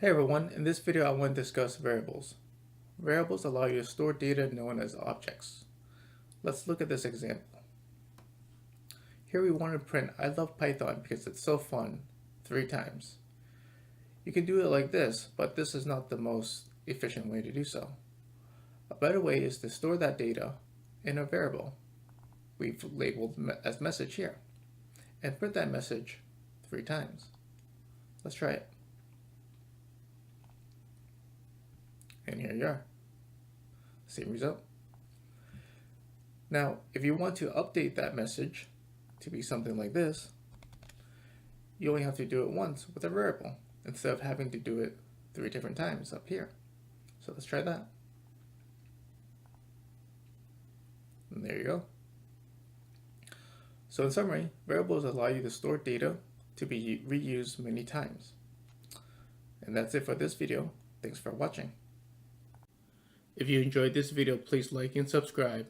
Hey everyone, in this video I want to discuss variables. Variables allow you to store data known as objects. Let's look at this example. Here we want to print I love Python because it's so fun 3 times. You can do it like this, but this is not the most efficient way to do so. A better way is to store that data in a variable we've labeled as message here and print that message 3 times. Let's try it. And here you are. Same result. Now, if you want to update that message to be something like this, you only have to do it once with a variable instead of having to do it 3 different times up here. So let's try that. And there you go. So in summary, variables allow you to store data to be reused many times. And that's it for this video. Thanks for watching. If you enjoyed this video, please like and subscribe.